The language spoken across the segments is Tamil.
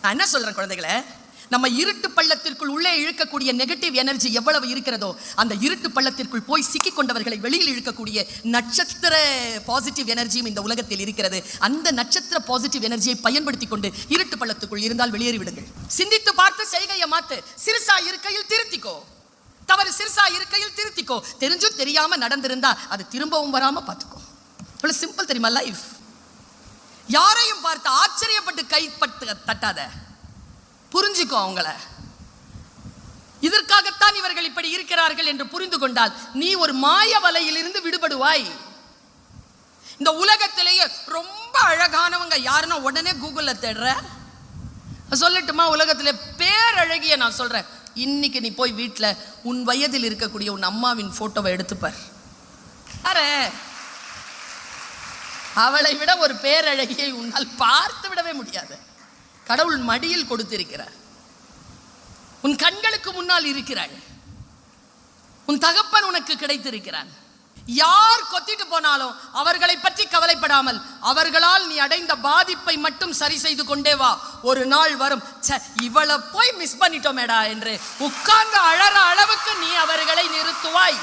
நான் என்ன சொல்றேன் குழந்தைகளை, நம்ம இருட்டு பள்ளத்திற்குள் உள்ளே இழுக்கக்கூடிய நெகட்டிவ் எனர்ஜி எவ்வளவு இருக்கிறதோ அந்த இருட்டு பள்ளத்திற்குள் போய் சிக்கிக் கொண்டவர்களை வெளியில் இழுக்கக்கூடிய நட்சத்திர பாசிட்டிவ் எனர்ஜியும் இந்த உலகத்தில் இருக்கிறது. அந்த நட்சத்திர பாசிட்டிவ் எனர்ஜியை பயன்படுத்தி கொண்டு இருட்டு பள்ளத்துக்குள் இருந்தால் வெளியேறி விடுங்கள். சிந்தித்து பார்த்து செய்கையை மாத்து. சிறுசா இருக்கையில் திருத்திக்கோ. தவறு சிறுசா இருக்கையில் திருத்திக்கோ. தெரிஞ்சும் தெரியாம நடந்திருந்தா அது திரும்பவும் வராம பார்த்துக்கோ. இவ்வளவு சிம்பிள் தெரியுமா லைஃப்? யாரையும் பார்த்து ஆச்சரியப்பட்டு கைப்பட்டு தட்டாத. புரிஞ்சுக்கோ அவங்கள. இதற்காகத்தான் இவர்கள் இப்படி இருக்கிறார்கள் என்று புரிந்து கொண்டால் நீ ஒரு மாய வலையில் இருந்து விடுபடுவாய். இந்த உலகத்திலேயே ரொம்ப அழகானவங்க யாருன்னா உடனே கூகுள்ல தேடுற. சொல்லட்டுமா, உலகத்திலே பேரழகிய நான் சொல்றேன். இன்னைக்கு நீ போய் வீட்டில் உன் வயதில் இருக்கக்கூடிய உன் அம்மாவின் போட்டோவை எடுத்துப்பார். அரே, அவளை விட ஒரு பேரழகியை உன்னால் பார்த்து விடவே முடியாது. கடவுள் மடியில் கொடுத்திருக்கிறார். உன் கண்களுக்கு முன்னால் இருக்கிறாள். உன் தகப்பன் உனக்கு கிடைத்திருக்கிறான். யார் கொத்திட்டு போனாலும் அவர்களை பற்றி கவலைப்படாமல் அவர்களால் நீ அடைந்த பாதிப்பை மட்டும் சரி செய்து கொண்டே வா. ஒரு நாள் வரும், இவளை போய் மிஸ் பண்ணிட்டோமேடா என்று உட்கார்ந்து அழற அளவுக்கு நீ அவர்களை நிறுத்துவாய்.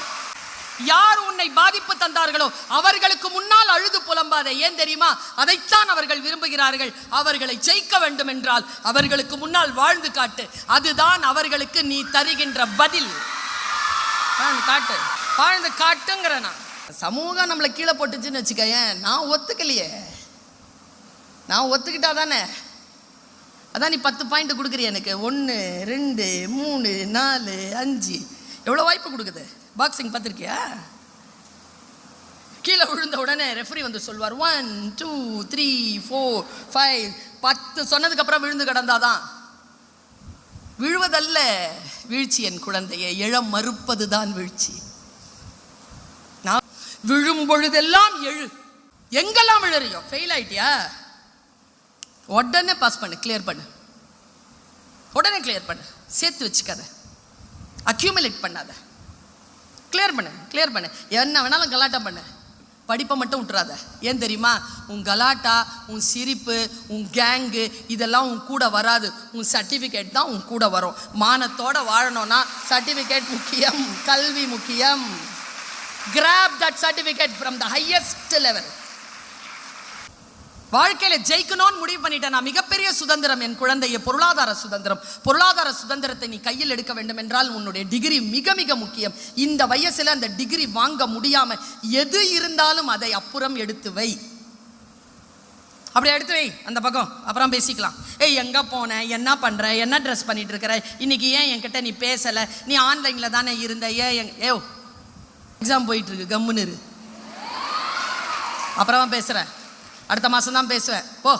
யார் உன்னை பாதிப்பு தந்தார்களோ அவர்களுக்கு முன்னால் அழுது புலம்பாதே. ஏன் தெரியுமா? அதைத்தான் அவர்கள் விரும்புகிறார்கள். அவர்களை ஜெயிக்க வேண்டும் என்றால் அவர்களுக்கு முன்னால் வாழ்ந்து காட்டு. அதுதான் அவர்களுக்கு நீ தருகின்ற பதில். காட்டு, வாழ்ந்து காட்டுங்கிற. சமூகம் நம்மளை கீழே போட்டுச்சுன்னு வச்சுக்கேன். நான் ஒத்துக்கலையே. நான் ஒத்துக்கிட்டா தானே. அதான் நீ 10 பாயிண்ட் கொடுக்குறிய எனக்கு. 1 2 3 4 5 எவ்வளோ வாய்ப்பு கொடுக்குது. பாக்ஸிங் பார்த்துருக்கியா? கீழே விழுந்த உடனே ரெஃபரி வந்து சொல்வார் 1 2 3 4 5 10 சொன்னதுக்கு அப்புறம் விழுந்து கிடந்தாதான். விழுவதல்ல வீழ்ச்சி என் குழந்தையை, எழ மறுப்பதுதான் வீழ்ச்சி. நான் விழும் பொழுதெல்லாம் எழு. எங்கெல்லாம் விழுறியோ, ஃபெயில் ஆயிட்டியா, உடனே பாஸ் பண்ணு, கிளியர் பண்ணு. உடனே கிளியர் பண்ணு. சேர்த்து வச்சுக்காத, அக்யூமுலேட் பண்ணாத. கிளியர் பண்ணு, கிளியர் பண்ணு. என்ன வேணாலும் கலாட்டா பண்ணு, படிப்பை மட்டும் விட்டுறாத. ஏன் தெரியுமா? உன் கலாட்டா, உன் சிரிப்பு, உன் கேங்கு இதெல்லாம் உன் கூட வராது. உன் சர்டிஃபிகேட் தான் உன் கூட வரும். மானத்தோட வாழணும்னா சர்டிஃபிகேட் முக்கியம், கல்வி முக்கியம். Grab that certificate from the highest level. வாழ்க்கையில ஜெயிக்கணும்னு முடிவு பண்ணிட்டேன். நான் மிகப்பெரிய சுதந்திரம் என் குழந்தைய பொருளாதார சுதந்திரம். பொருளாதார சுதந்திரத்தை நீ கையில் எடுக்க வேண்டும் என்றால் உன்னுடைய டிகிரி மிக மிக முக்கியம். இந்த வயசுல அந்த டிகிரி வாங்க முடியாம எது இருந்தாலும் அதை அப்புறம் எடுத்து வை. அப்படி எடுத்து வை அந்த பக்கம், அப்புறம் பேசிக்கலாம். ஏய், எங்க போன, என்ன பண்ற, என்ன ட்ரெஸ் பண்ணிட்டு இருக்கிற, இன்னைக்கு ஏன் என்கிட்ட நீ பேசல, நீ ஆன்லைன்ல தானே இருந்த, ஏ எக்ஸாம் போயிட்டு இருக்கு, கம்முன்னு இரு, அப்புறமா பேசுறேன், அடுத்த மாசம் தான் பேசுவேன், போ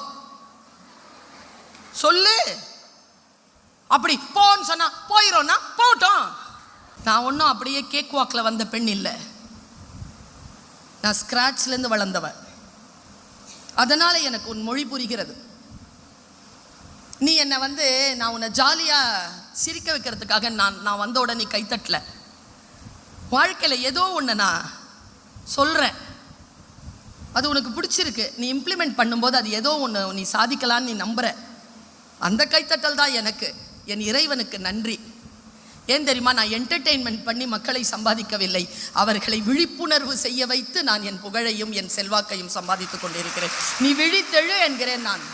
சொல்லு. அப்படி போன்னு சொன்னா போயிரோம்னா போட்டோம். நான் ஒன்றும் அப்படியே கேக் வாக்கில் வந்த பெண் இல்லை. நான் ஸ்கிராட்ச்லேருந்து வளர்ந்தவன். அதனால எனக்கு உன் மொழி புரிகிறது. நீ என்னை வந்து நான் உன்னை ஜாலியாக சிரிக்க வைக்கிறதுக்காக நான் வந்த உடனே நீ கைத்தட்டல. வாழ்க்கையில் ஏதோ ஒன்று நான் சொல்கிறேன், அது உனக்கு பிடிச்சிருக்கு, நீ இம்ப்ளிமெண்ட் பண்ணும்போது அது ஏதோ ஒன்று நீ சாதிக்கலான்னு நீ நம்புற. அந்த கைத்தட்டல் தான் எனக்கு, என் இறைவனுக்கு நன்றி. ஏன் தெரியுமா? நான் என்டர்டெயின்மெண்ட் பண்ணி மக்களை சம்பாதிக்கவில்லை, அவர்களை விழிப்புணர்வு செய்ய வைத்து நான் என் புகழையும் என் செல்வாக்கையும் சம்பாதித்துக் கொண்டிருக்கிறேன். நீ விழித்தெழு என்கிறேன் நான்.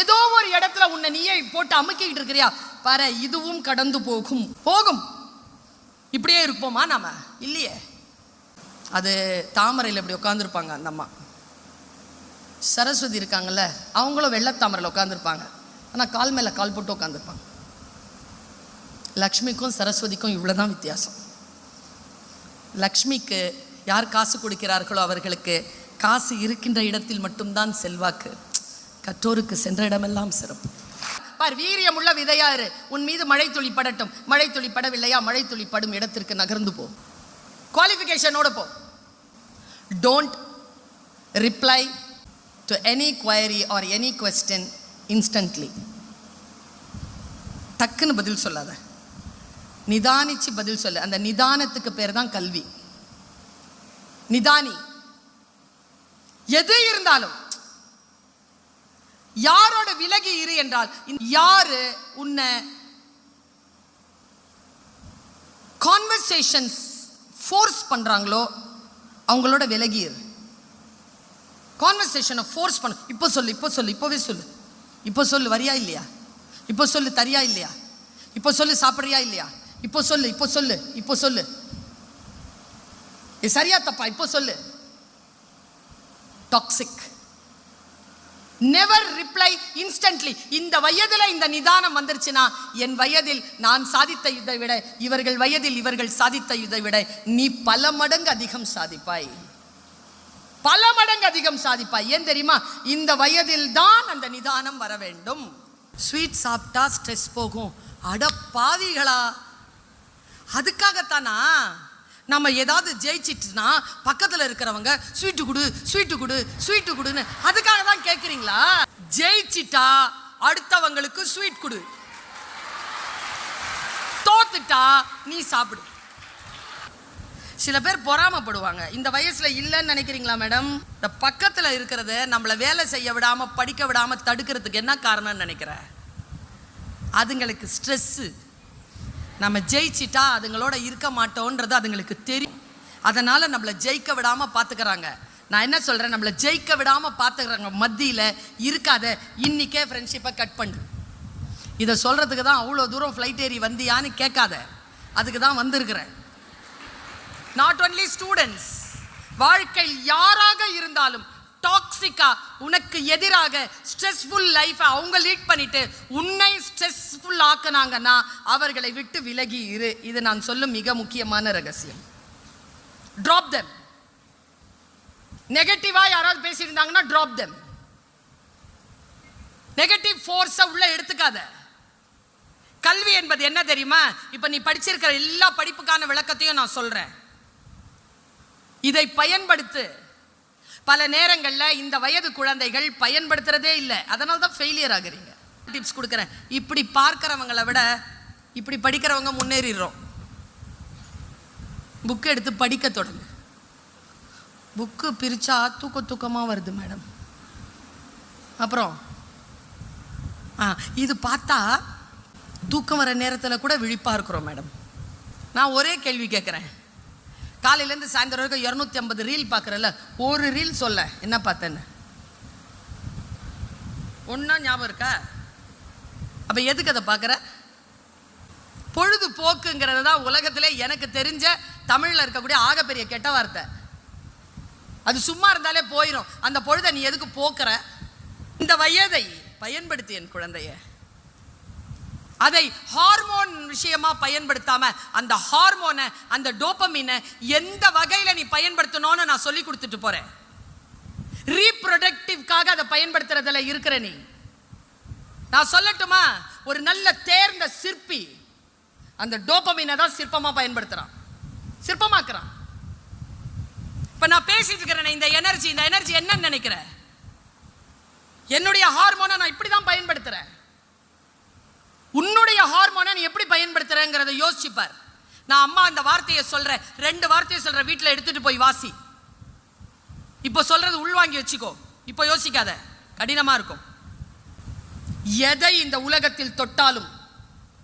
ஏதோ ஒரு இடத்துல உன்னை நீயே போட்டு அமுக்கிட்டு இருக்கிறியா பாரு, இதுவும் கடந்து போகும். இப்படியே இருப்போமா நாம? இல்லையே. அது தாமரையில் இப்படி உட்காந்துருப்பாங்க அந்த அம்மா. சரஸ்வதி இருக்காங்கல்ல, அவங்களும் வெள்ளத்தாமரையில் உட்காந்துருப்பாங்க, ஆனால் கால் மேலே கால் போட்டு உட்காந்துருப்பாங்க. லக்ஷ்மிக்கும் சரஸ்வதிக்கும் இவ்வளோதான் வித்தியாசம். லக்ஷ்மிக்கு யார் காசு கொடுக்கிறார்களோ அவர்களுக்கு காசு இருக்கின்ற இடத்தில் மட்டும்தான் செல்வாக்கு, கற்றோருக்கு சென்ற இடமெல்லாம் சிறப்பு. பார், வீரியம் உள்ள விதையாரு, உன் மீது மழை துளி படட்டும். மழை துளி படவில்லையா, மழை துளி படும் இடத்திற்கு நகர்ந்து போ. குவாலிஃபிகேஷனோட போ. Don't reply to any Kuvari or any question instantly. டக்குன்னு பதில் சொல்லாத, நிதானிச்சு பதில் சொல்லு. அந்த நிதானத்துக்கு பேர் தான் கல்வி. நிதானி. எது இருந்தாலும் யாரோட விலகி இரு என்றால், யாரு உன்னை கான்வர்சேஷன்ஸ் ஃபோர்ஸ் பண்றாங்களோ அவங்களோட விலகி இரு. கான்வர்சேஷனை ஃபோர்ஸ் பண்ண, இப்போ சொல்லு, இப்போ சொல்லு, இப்போவே சொல்லு, இப்போ சொல்லு, வரியா இல்லையா, இப்போ சொல்லு, தரியா இல்லையா, இப்போ சொல்லு, சாப்பிட்றியா இல்லையா, இப்போ சொல்லு, இப்போ சொல்லு, இப்போ சொல்லு, இது சரியா தப்பா, இப்போ சொல்லு. டாக்ஸிக். Never reply instantly. இந்த வயதில் இந்த நிதானம் வந்துருச்சுன்னா, என் வயதில் நான் சாதித்த இதை விட, இவர்கள் வயதில் இவர்கள் சாதித்த இதை விட நீ பல மடங்கு அதிகம் சாதிப்பாய், பல மடங்கு அதிகம் சாதிப்பாய். ஏன் தெரியுமா? இந்த வயதில் தான் அந்த நிதானம் வர வேண்டும். ஸ்வீட் சாப்பிட்டா ஸ்ட்ரெஸ் போகும். அட பாவிகளா, அதுக்காகத்தானா நம்ம ஏதாவது ஜெயிச்சிட்டுனா பக்கத்தில் இருக்கிறவங்க ஸ்வீட்டு கொடு, ஸ்வீட்டு கொடு, ஸ்வீட்டு கொடுன்னு அதுக்காக தான் கேட்குறீங்களா? ஜெயிச்சிட்டா அடுத்தவங்களுக்கு ஸ்வீட் கொடு, தோத்துட்டா நீ சாப்பிடு. சில பேர் பொறாமப்படுவாங்க. இந்த வயசுல இல்லைன்னு நினைக்கிறீங்களா மேடம்? இந்த பக்கத்தில் இருக்கிறத நம்மளை வேலை செய்ய விடாம, படிக்க விடாம தடுக்கிறதுக்கு என்ன காரணம்னு நினைக்கிற? அதுங்களுக்கு ஸ்ட்ரெஸ்ஸு. நம்ம ஜெயிச்சிட்டா அதுங்களோட இருக்க மாட்டோன்றது அதுங்களுக்கு தெரியும். அதனால நம்மளை ஜெயிக்க விடாம பார்த்துக்கிறாங்க. நான் என்ன சொல்றேன், நம்மளை ஜெயிக்க விடாம பார்த்துக்கிறாங்க மத்தியில் இருக்காத, இன்னைக்கே ஃப்ரெண்ட்ஷிப்பை கட் பண்ணு. இதை சொல்றதுக்கு தான் அவ்வளோ தூரம் ஃப்ளைட் ஏறி வந்தியான்னு கேட்காத, அதுக்கு தான் வந்திருக்கிறேன். நாட் ஒன்லி ஸ்டூடெண்ட்ஸ், வாழ்க்கையில் யாராக இருந்தாலும் டாக்ஸிக்கா உனக்கு எதிராக ஸ்ட்ரெஸ்ஃபுல் லைஃபை அவங்க லீட் பண்ணிட்டு உன்னை ஸ்ட்ரெஸ்ஃபுல் ஆக்குனாங்கன்னா அவர்களை விட்டு விலகி இரு. இது நான் சொல்லும் மிக முக்கியமான ரகசியம். Drop them. நெகட்டிவா யாராவது பேசியிருந்தாங்கன்னா ட்ராப் தெம். நெகட்டிவ் ஃபோர்ஸை உள்ள எடுத்துக்காத. கல்வி என்பது என்ன தெரியுமா? இப்ப நீ படிச்சிருக்கிற எல்லா படிப்புக்கான விளக்கத்தையும் நான் சொல்றேன். இதை பயன்படுத்து. பல நேரங்களில் இந்த வயது குழந்தைகள் பயன்படுத்துறதே இல்லை, அதனால தான் ஃபெயிலியர் ஆகுறீங்க. டிப்ஸ் கொடுக்குறேன். இப்படி பார்க்கிறவங்களை விட இப்படி படிக்கிறவங்க முன்னேறிடுறோம். புக்கு எடுத்து படிக்க தொடங்கு. புக்கு பிரிச்சா தூக்கமாக வருது மேடம். அப்புறம் இது பார்த்தா தூக்கம் வர நேரத்தில் கூட விழிப்பாக இருக்கிறோம் மேடம். நான் ஒரே கேள்வி கேட்குறேன். காலையிலேருந்து சாயந்தரம் வரைக்கும் 250 ரீல் பார்க்குறல்ல, ஒரு ரீல் சொல்ல என்ன பார்த்தேன்னு ஒன்றா ஞாபகம் இருக்கா? அப்போ எதுக்கு அதை பார்க்குற? பொழுதுபோக்குங்கிறது தான் உலகத்திலே எனக்கு தெரிஞ்ச தமிழில் இருக்கக்கூடிய ஆகப்பெரிய கெட்ட வார்த்தை. அது சும்மா இருந்தாலே போயிடும். அந்த பொழுதை நீ எதுக்கு போக்குற? இந்த வயதை பயன்படுத்தி என் குழந்தைய. அதை ஹார்மோன் விஷயமா பயன்படுத்தாம அந்த ஹார்மோனை, அந்த டோபமீனை எந்த வகையில் நீ பயன்படுத்தணும்னு நான் சொல்லி கொடுத்துட்டு போறேன். ரீப்ரொடக்டிவ்காக அதை பயன்படுத்துறதுல இருக்கிற நீ. நான் சொல்லட்டுமா? ஒரு நல்ல தேர்ந்த சிற்பி அந்த டோபமீனை தான் சிற்பமா பயன்படுத்துறான், சிற்பமாக்குறான். இப்ப நான் பேசிட்டு இருக்கிறேன், இந்த எனர்ஜி என்னன்னு நினைக்கிற? என்னுடைய ஹார்மோனை நான் இப்படிதான் பயன்படுத்துறேன். உன்னுடைய ஹார்மோனை நீ எப்படி பயன்படுத்துறேங்கிறத யோசிச்சுப்பார். நான் அம்மா அந்த வார்த்தையை சொல்றேன், 2 வார்த்தையை சொல்றேன், வீட்டில் எடுத்துட்டு போய் வாசி. இப்போ சொல்றது உள்வாங்கி வச்சுக்கோ, இப்போ யோசிக்காத, கடினமா இருக்கும். எதை இந்த உலகத்தில் தொட்டாலும்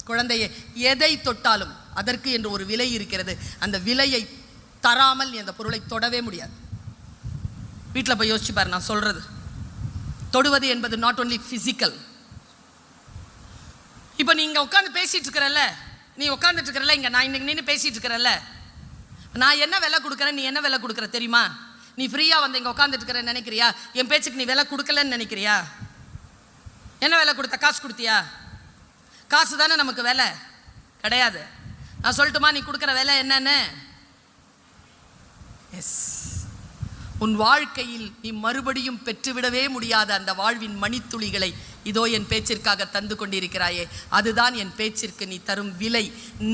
குழந்தையே, எதை தொட்டாலும் அதற்கு என்று ஒரு விலை இருக்கிறது. அந்த விலையை தராமல் நீ அந்த பொருளை தொடவே முடியாது. வீட்டில் போய் யோசிச்சுப்பார். நான் சொல்றது, தொடுவது என்பது நாட் ஒன்லி பிசிக்கல். இப்போ நீங்க உட்காந்து பேசிட்டு இருக்கிறல்ல, நீ உட்காந்துட்டு இருக்கிறல்ல, இங்க நான் இன்னைக்கு நின்று பேசிட்டு இருக்கிறல்ல, நான் என்ன விலை கொடுக்குறேன், நீ என்ன விலை கொடுக்குற தெரியுமா? நீ ஃப்ரீயா வந்து இங்க உட்காந்துட்டு இருக்கிறேன்னு நினைக்கிறியா? என் பேச்சுக்கு நீ விலை கொடுக்கலன்னு நினைக்கிறியா? என்ன விலை கொடுத்த? காசு கொடுத்தியா? காசு தானே நமக்கு விலை கிடையாது. நான் சொல்லட்டுமா நீ கொடுக்குற விலை என்னன்னு? எஸ், உன் வாழ்க்கையில் நீ மறுபடியும் பெற்றுவிடவே முடியாத அந்த வாழ்வின் மணித்துளிகளை இதோ என் பேச்சிற்காக தந்து கொண்டிருக்கிறாயே, அதுதான் என் பேச்சிற்கு நீ தரும் விலை.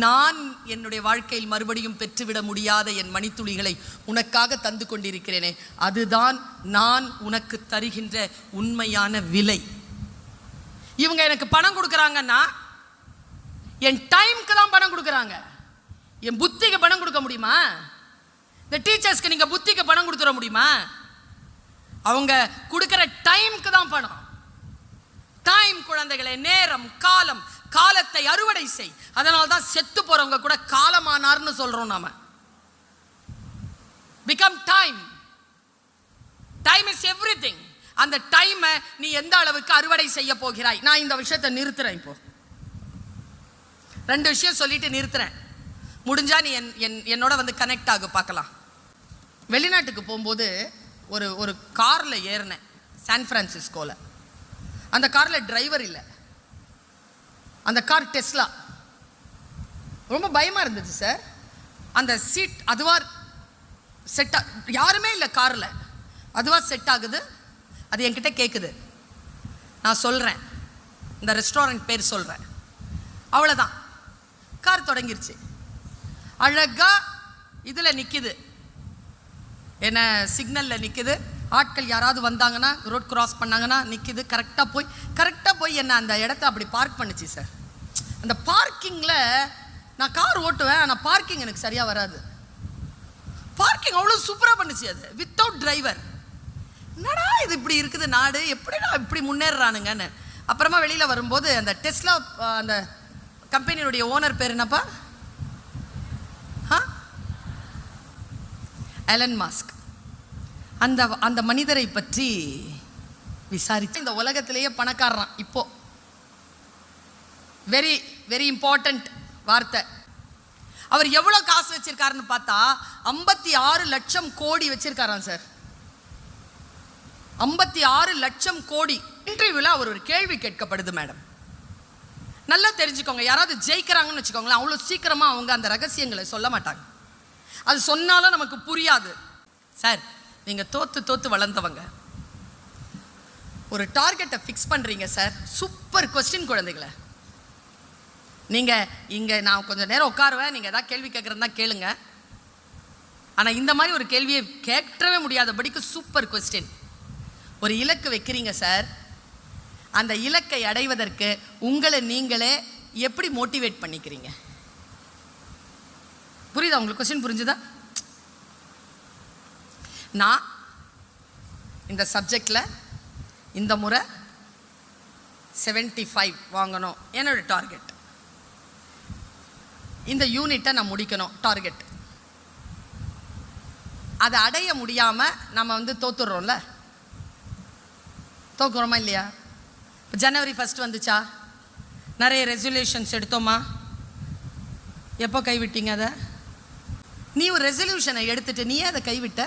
நான் என்னுடைய வாழ்க்கையில் மறுபடியும் பெற்றுவிட முடியாத என் மணித்துளிகளை உனக்காக தந்து கொண்டிருக்கிறேனே, அதுதான் நான் உனக்கு தருகின்ற உண்மையான விலை. இவங்க எனக்கு பணம் கொடுக்குறாங்கன்னா என் டைம்க்கு தான் பணம் கொடுக்குறாங்க. என் புத்திக்கு பணம் கொடுக்க முடியுமா? இந்த டீச்சர்ஸ்க்கு நீங்க புத்திக்கு பணம் கொடுத்துட முடியுமா? அவங்க கொடுக்குற டைம்க்கு தான் பணம். டைம் குழந்தைகளே, நேரம், காலம். காலத்தை அறுவடை செய். அதனால தான் செத்து போறவங்க கூட காலமானார்னு சொல்றோம் நாம. become time. time is everything. அந்த டைமை நீ எந்த அளவுக்கு அறுவடை செய்ய போகிறாய். நான் இந்த விஷயத்தை நிறுத்துறேன். இப்போ 2 விஷயம் சொல்லிட்டு நிறுத்துறேன். முடிஞ்சா நீ என்னோட வந்து கனெக்ட் ஆகு பார்க்கலாம். வெளிநாட்டுக்கு போகும்போது ஒரு கார்ல ஏறினேன், சான் பிரான்சிஸ்கோல. அந்த கார்ல டிரைவர் இல்லை. அந்த கார் டெஸ்லா. ரொம்ப பயமா இருந்துச்சு சார். அந்த சீட் அதுவா செட், யாருமே இல்லை கார்ல, அதுவா செட் ஆகுது. அது என்கிட்ட கேட்குது. நான் சொல்றேன், இந்த ரெஸ்டாரண்ட் பேர் சொல்றேன். அவ்வளோதான், கார் தொடங்கிருச்சு. அழகா இதுல நிக்குது, என்ன சிக்னல்ல நிக்குது. ஆட்கள் யாராவது வந்தாங்கன்னா, ரோட் கிராஸ் பண்ணாங்கன்னா நிக்குது. கரெக்டாக போய் என்ன அந்த இடத்த அப்படி பார்க் பண்ணுச்சு சார். அந்த பார்க்கிங்கில் நான் கார் ஓட்டுவேன், ஆனால் பார்க்கிங் எனக்கு சரியாக வராது. பார்க்கிங் அவ்வளோ சூப்பராக பண்ணுச்சு அது, வித்தவுட் டிரைவர். என்னடா இது இப்படி இருக்குது நாடு, எப்படிடா இப்படி முன்னேறானுங்கன்னு. அப்புறமா வெளியில் வரும்போது அந்த டெஸ்லா அந்த கம்பெனியுடைய ஓனர் பேர் என்னப்பா? Elon Musk. அந்த மனிதரை பற்றி விசாரித்து, இந்த உலகத்திலேயே பணக்காரன் இப்போ. வெரி வெரி இம்பார்ட்டன்ட் வார்த்தை. அவர் எவ்வளோ காசு வச்சிருக்காருன்னு பார்த்தா 56 லட்சம் கோடி வச்சிருக்காராம் சார். 56 லட்சம் கோடி. இன்டர்வியூவில் அவர் ஒரு கேள்வி கேட்கப்படுது மேடம், நல்லா தெரிஞ்சுக்கோங்க. யாராவது ஜெயிக்கிறாங்கன்னு வச்சுக்கோங்களேன், அவ்வளோ சீக்கிரமாக அவங்க அந்த ரகசியங்களை சொல்ல மாட்டாங்க. அது சொன்னாலும் நமக்கு புரியாது. சார், நீங்கள் தோத்து வளர்ந்தவங்க, ஒரு டார்கெட்டை ஃபிக்ஸ் பண்ணுறீங்க சார். சூப்பர் கொஸ்டின் குழந்தைகளை. நீங்கள் இங்கே நான் கொஞ்சம் நேரம் உட்காருவேன், நீங்கள் ஏதாவது கேள்வி கேட்குறதா கேளுங்க. ஆனால் இந்த மாதிரி ஒரு கேள்வியை கேட்கவே முடியாதபடிக்கு சூப்பர் கொஸ்டின். ஒரு இலக்கு வைக்கிறீங்க சார். அந்த இலக்கை அடைவதற்கு உங்களை நீங்களே எப்படி மோட்டிவேட் பண்ணிக்கிறீங்க? புரியுதா உங்களுக்கு? கொஸ்டின் புரிஞ்சுதா? நான் இந்த சப்ஜெக்டில் இந்த முறை 75 வாங்கணும் என்னோட டார்கெட். இந்த யூனிட்டை நான் முடிக்கணும் டார்கெட். அதை அடைய முடியாமல் நம்ம வந்து தோத்துடுறோம்ல. தோக்குறோமா இல்லையா? ஜனவரி 1 வந்துச்சா, நிறைய ரெசல்யூஷன்ஸ் எடுத்தோமா? எப்போ கைவிட்டீங்க அதை? நீ ஒரு ரெசல்யூஷனை எடுத்துட்டு நீயே அதை கைவிட்ட.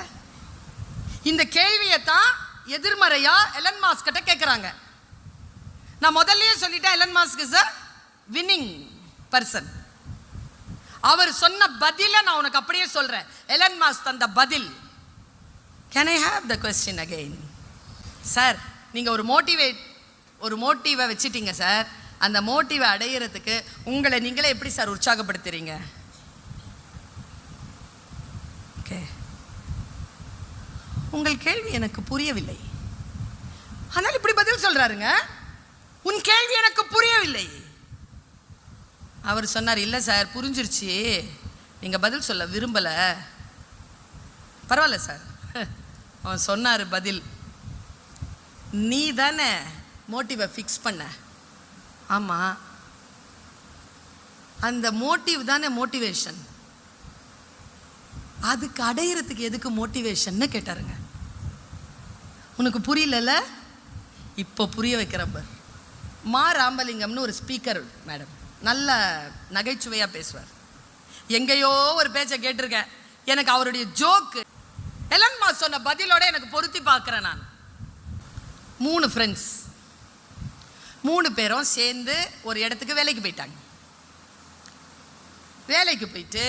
இந்த கேள்வியை தான் எதிர்மறையா எலன் மாஸ்க் கிட்ட கேட்குறாங்க. நான் முதல்லயே சொல்லிட்டேன், Elon Musk is a winning person. அவர் சொன்ன பதிலை நான் உனக்கு அப்படியே சொல்றேன். எலன் மாஸ்க் தந்த பதில். Can I have the question again? Sir, நீங்க ஒரு மோட்டிவை வச்சிட்டீங்க சார். அந்த மோட்டிவை அடையிறதுக்கு உங்களை நீங்களே எப்படி சார் உற்சாகப்படுத்துறீங்க? ஓகே, உங்கள் கேள்வி எனக்கு புரியவில்லை. ஆனால் இப்படி பதில் சொல்றாருங்க, உன் கேள்வி எனக்கு புரியவில்லை. அவர் சொன்னார், இல்லை சார் புரிஞ்சிருச்சு, நீங்கள் பதில் சொல்ல விரும்பலை. பரவாயில்ல சார். அவன் சொன்னார் பதில், நீ தானே மோட்டிவை ஃபிக்ஸ் பண்ண. ஆமாம், அந்த மோட்டிவ் தானே மோட்டிவேஷன். அதுக்கு அடையிறதுக்கு எதுக்கு மோட்டிவேஷன்னு கேட்டாருங்க. உனக்கு புரியல? இப்போ புரிய வைக்கிறப்ப. மா ராமலிங்கம்னு ஒரு ஸ்பீக்கர் மேடம், நல்ல நகைச்சுவையாக பேசுவார். எங்கேயோ ஒரு பேச்சை கேட்டிருக்கேன். எனக்கு அவருடைய ஜோக்கு எலன் மாஸ்க் சொன்ன பதிலோட எனக்கு பொருத்தி பார்க்குறேன். நான் 3 ஃப்ரெண்ட்ஸ், 3 பேரும் சேர்ந்து ஒரு இடத்துக்கு வேலைக்கு போயிட்டாங்க. வேலைக்கு போயிட்டு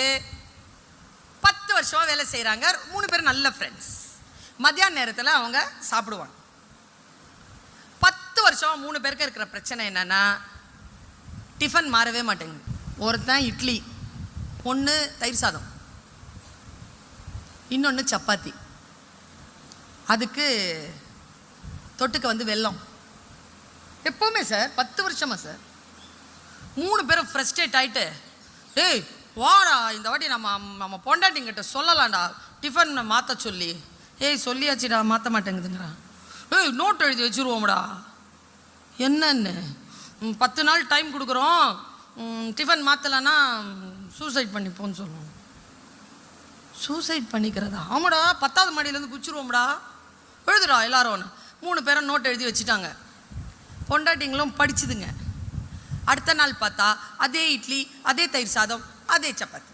10 வருஷமாக வேலை செய்கிறாங்க. 3 பேரும் நல்ல ஃப்ரெண்ட்ஸ். மத்தியான நேரத்தில் அவங்க சாப்பிடுவாங்க. 10 வருஷம் 3 பேருக்கு இருக்கிற பிரச்சனை என்னன்னா, டிஃபன் மாறவே மாட்டேங்குது. ஒருத்தன் இட்லி, ஒன்று தயிர் சாதம், இன்னொன்று சப்பாத்தி, அதுக்கு தொட்டுக்க வந்து வெல்லம். எப்போவுமே சார் 10 வருஷமா சார் 3 பேரும் ஃப்ரஸ்ட்ரேட் ஆகிட்டு, ஏய் வாடா இந்த வாட்டி நம்ம பொண்டாட்டிங்கிட்ட சொல்லலாம்டா டிஃபன் மாற்ற சொல்லி. ஏய் சொல்லியாச்சுடா, மாற்ற மாட்டேங்குதுங்கிறான். ஏய் நோட் எழுதி வச்சுருவோம்டா. என்னன்னு 10 நாள் டைம் கொடுக்குறோம், டிஃபன் மாற்றலைன்னா சூசைட் பண்ணிப்போன்னு சொல்லுவோம். சூசைட் பண்ணிக்கிறதா? ஆமாடா, 10வது மாடியிலேருந்து குச்சிருவோம்டா, எழுதுடா எல்லாரும் ஒன்று. 3 பேரும் நோட் எழுதி வச்சுட்டாங்க. பொண்டாட்டிங்களும் படிச்சுதுங்க. அடுத்த நாள் பார்த்தா அதே இட்லி, அதே தயிர் சாதம், அதே சப்பாத்தி.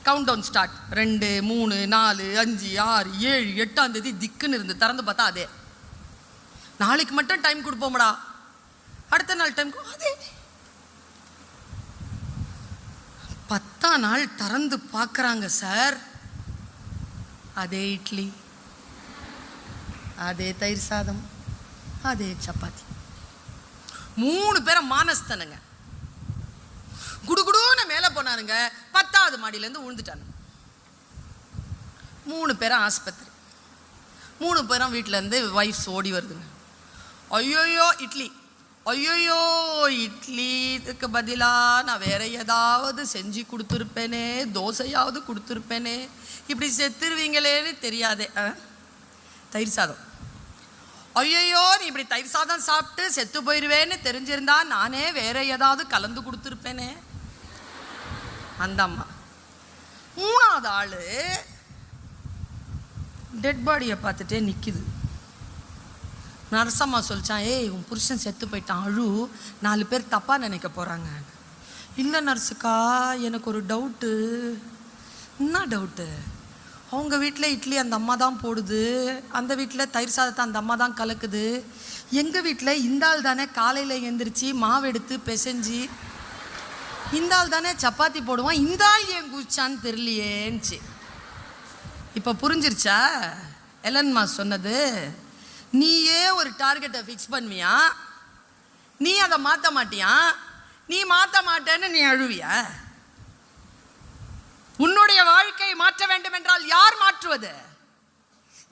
Count down start. 2, 3, 4, 5, 6, 7, 8ஆம் தேதி திக்குன்னு இருந்து திறந்து பார்த்தா அதே. நாளைக்கு மட்டும் டைம் கொடுப்போம்டா, அடுத்த நாள் டைம் அதே. 10ஆம் நாள் திறந்து பார்க்குறாங்க சார், அதே இட்லி, அதே தயிர் சாதம், அதே சப்பாத்தி. 3 பேரும் மானஸ்தனுங்க. குடுகுடுன்னு மேலே போனாருங்க, 10வது மாடியிலேருந்து விழுந்துட்டானுங்க. 3 பேரும் ஆஸ்பத்திரி. 3 பேரும் வீட்டிலேருந்து வைஃப்ஸ் ஓடி வருதுங்க. ஐயோயோ இட்லி, ஐயோயோ இட்லி, இதுக்கு பதிலாக நான் வேற ஏதாவது செஞ்சு கொடுத்துருப்பேனே, தோசையாவது கொடுத்துருப்பேனே, இப்படி செத்துருவீங்களேன்னு தெரியாதே. தயிர் சாதம், ஐயோ நீ இப்படி தயிர் சாதம் சாப்பிட்டு செத்து போயிடுவேன்னு தெரிஞ்சிருந்தா நானே வேற ஏதாவது கலந்து கொடுத்துருப்பேனே. அந்த அம்மா. 3வது ஆளு டெட் பாடியை பார்த்துட்டே நிற்கிது. நரசம்மா சொல்லிச்சான், ஏய் உன் புருஷன் செத்து போயிட்டான், அழு, 4 பேர் தப்பாக நினைக்க போகிறாங்க. இல்லை நர்ஸுக்கா, எனக்கு ஒரு டவுட்டு. என்ன டவுட்டு? அவங்க வீட்டில் இட்லி அந்த அம்மா தான் போடுது, அந்த வீட்டில் தயிர் சாதத்தை அந்த அம்மா தான் கலக்குது, எங்கள் வீட்டில் இந்த ஆள் தானே காலையில் எழுந்திரிச்சு மாவு எடுத்து பிசைஞ்சு, இந்த ஆள் தானே சப்பாத்தி போடுவான், இந்த ஆள் ஏன் குச்சான்னு தெரியலையேன்னுச்சு. இப்போ புரிஞ்சிருச்சா எலன் மாஸ் சொன்னது? நீயே ஒரு டார்கெட்டை ஃபிக்ஸ் பண்ணுவியா, நீ அதை மாற்ற மாட்டியா, நீ மாற்ற மாட்டேன்னு நீ அழுவியா? உன்னுடைய வாழ்க்கையை மாற்ற வேண்டும் என்றால் யார் மாற்றுவது?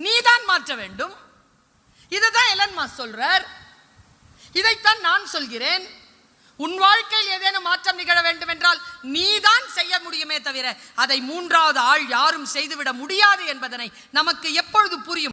நீதான் மாற்ற வேண்டும். இதுதான் எலன் மாஸ் சொல்றார், இதைத்தான் நான் சொல்கிறேன். உன் வாழ்க்கையில் ஏதேனும் மாற்றம் நிகழ வேண்டும் என்றால் நீதான் செய்ய முடியுமே தவிர அதை 3வது ஆள் யாரும் செய்துவிட முடியாது என்பதனை நமக்கு எப்பொழுது புரியும்?